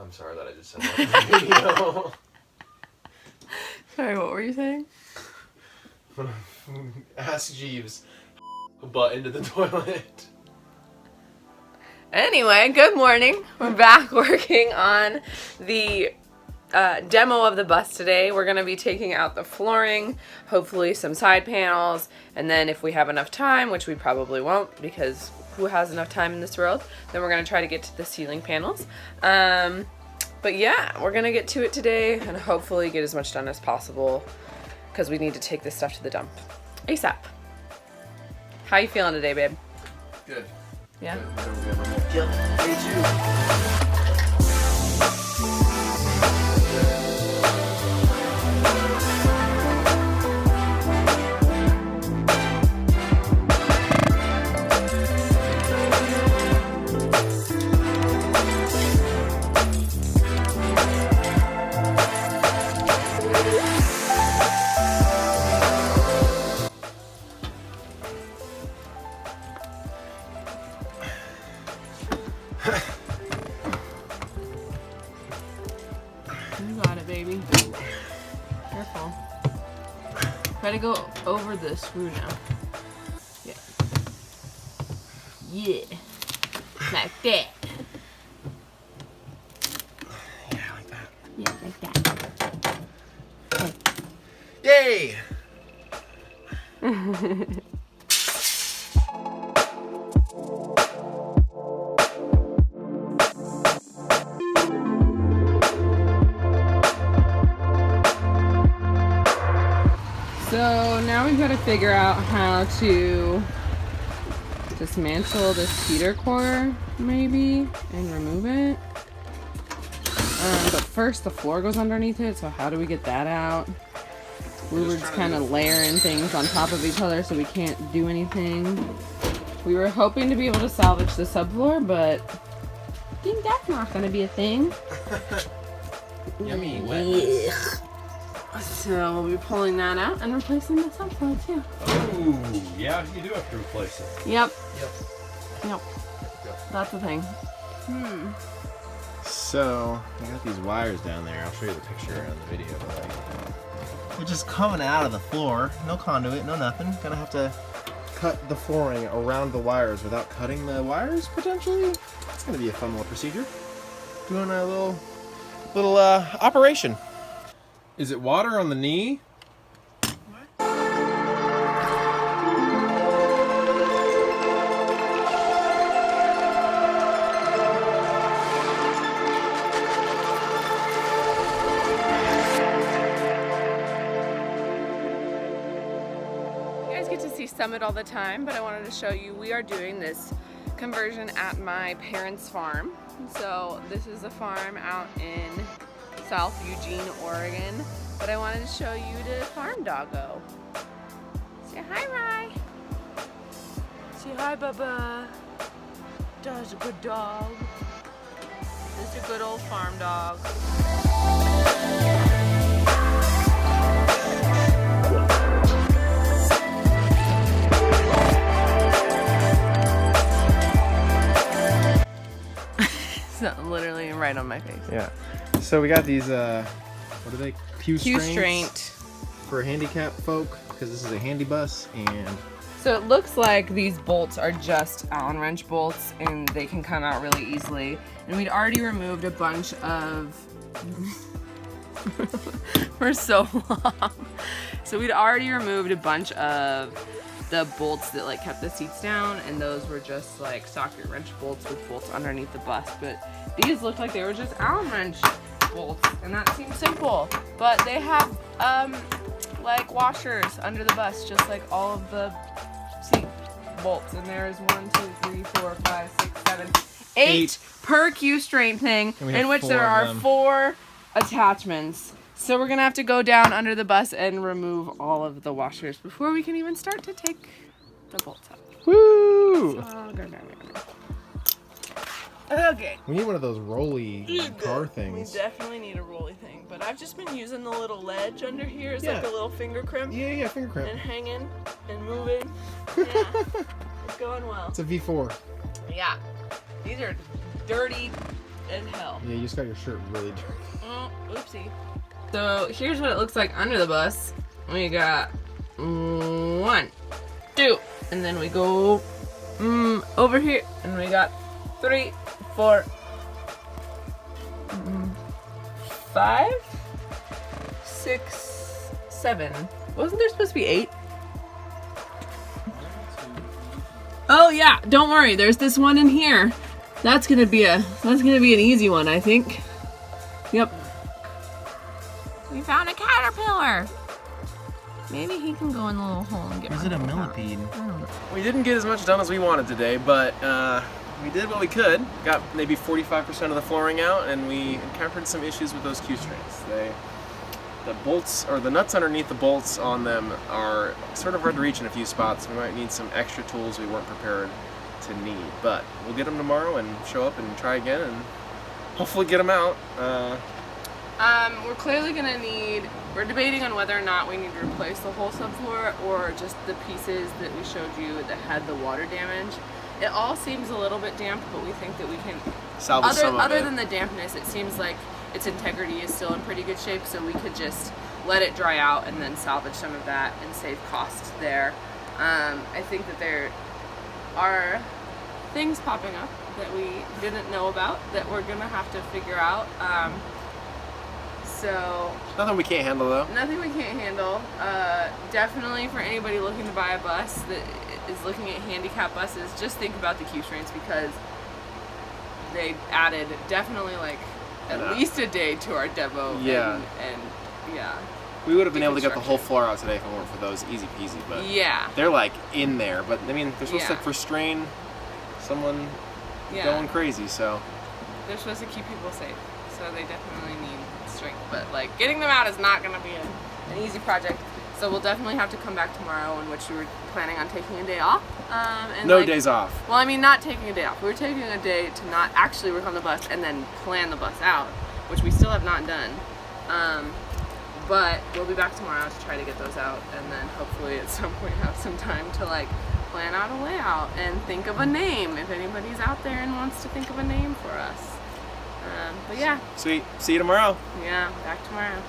I'm sorry that I just said that on the video. Sorry, what were you saying? Ask Jeeves. Butt into the toilet. Anyway, good morning. We're back working on the demo of the bus today. We're going to be taking out the flooring, hopefully some side panels, and then if we have enough time, which we probably won't because who has enough time in this world, then we're going to try to get to the ceiling panels. But yeah, we're going to get to it today and hopefully get as much done as possible because we need to take this stuff to the dump ASAP. How you feeling today, babe? Good. Yeah? Yep, me too. You got it, baby. Careful. Try to go over the screw now. Yeah. Yeah. Like that. Yeah, like that. Yeah, like that. Yay! So now we've got to figure out how to dismantle this heater core, maybe, and remove it. But first the floor goes underneath it, so how do we get that out? We were just kind of layering things on top of each other so we can't do anything. We were hoping to be able to salvage the subfloor, but I think that's not going to be a thing. Yummy wetness. So we'll be pulling that out and replacing the subfloor too. Oh, yeah, you do have to replace it. Yep. Yep. That's the thing. So, I got these wires down there. I'll show you the picture on the video. They're just coming out of the floor. No conduit, no nothing. Gonna have to cut the flooring around the wires without cutting the wires, potentially. It's gonna be a fun little procedure. Doing a little operation. Is it water on the knee? Summit all the time, but I wanted to show you we are doing this conversion at my parents' farm. So this is a farm out in South Eugene, Oregon, but I wanted to show you the farm doggo. Say hi, Rye. Say hi, Bubba. That's a good dog. This is a good old farm dog. Literally right on my face. Yeah. So we got these, what are they? Pew Straint. For handicap folk, because this is a handy bus, and... So it looks like these bolts are just Allen wrench bolts, and they can come out really easily. And we'd already removed a bunch of... We're so long. So we'd already removed a bunch of the bolts that like kept the seats down, and those were just like socket wrench bolts with bolts underneath the bus. But these looked like they were just Allen wrench bolts, and that seemed simple. But they have like washers under the bus, just like all of the seat bolts. And there's 1, 2, 3, 4, 5, 6, 7, 8 per Q strain thing, in which there are 4 attachments. So we're gonna have to go down under the bus and remove all of the washers before we can even start to take the bolts out. Woo! So, okay. We need one of those rolly car We things. definitely need a rolly thing, but I've just been using the little ledge under here as Yeah. like a little finger crimp. Yeah, finger crimp. And hanging and moving. Yeah, it's going well. It's a V4. Yeah, these are dirty as hell. Yeah, you just got your shirt really dirty. Oh, oopsie. So here's what it looks like under the bus. We got 1, 2, and then we go over here, and we got 3, 4, 5, 6, 7. Wasn't there supposed to be 8? Oh yeah, don't worry. There's this one in here. That's gonna be an easy one, I think. Yep. We found a caterpillar. Maybe he can go in the little hole and get. Is it a millipede? I don't know. We didn't get as much done as we wanted today, but we did what we could. Got maybe 45% of the flooring out, and we encountered some issues with those Q strings. The bolts, or the nuts underneath the bolts on them, are sort of hard to reach in a few spots. We might need some extra tools we weren't prepared to need, but we'll get them tomorrow and show up and try again and hopefully get them out. We're clearly gonna need, we're debating on whether or not we need to replace the whole subfloor or just the pieces that we showed you that had the water damage. It all seems a little bit damp, but we think that we can Salvage some of it. Other than the dampness, it seems like its integrity is still in pretty good shape, so we could just let it dry out and then salvage some of that and save costs there. I think that there are things popping up that we didn't know about that we're gonna have to figure out. So Nothing we can't handle though. nothing we can't handle. Definitely for anybody looking to buy a bus that is looking at handicap buses, just think about the Q strings, because they added definitely like at least a day to our demo. Yeah. And yeah. We would have been able to get the whole floor out today if it weren't for those, easy peasy, but Yeah. they're like in there. But I mean, they're supposed to Yeah. restrain someone Yeah. going crazy, so. They're supposed to keep people safe, so they definitely need strength. But like getting them out is not going to be an easy project. So we'll definitely have to come back tomorrow, in which we were planning on taking a day off. And No like, days off. Well, I mean, not taking a day off. We were taking a day to not actually work on the bus and then plan the bus out, which we still have not done. But we'll be back tomorrow to try to get those out, and then hopefully at some point have some time to like plan out a layout and think of a name if anybody's out there and wants to think of a name for us. But yeah, Sweet. See you tomorrow. yeah, back tomorrow.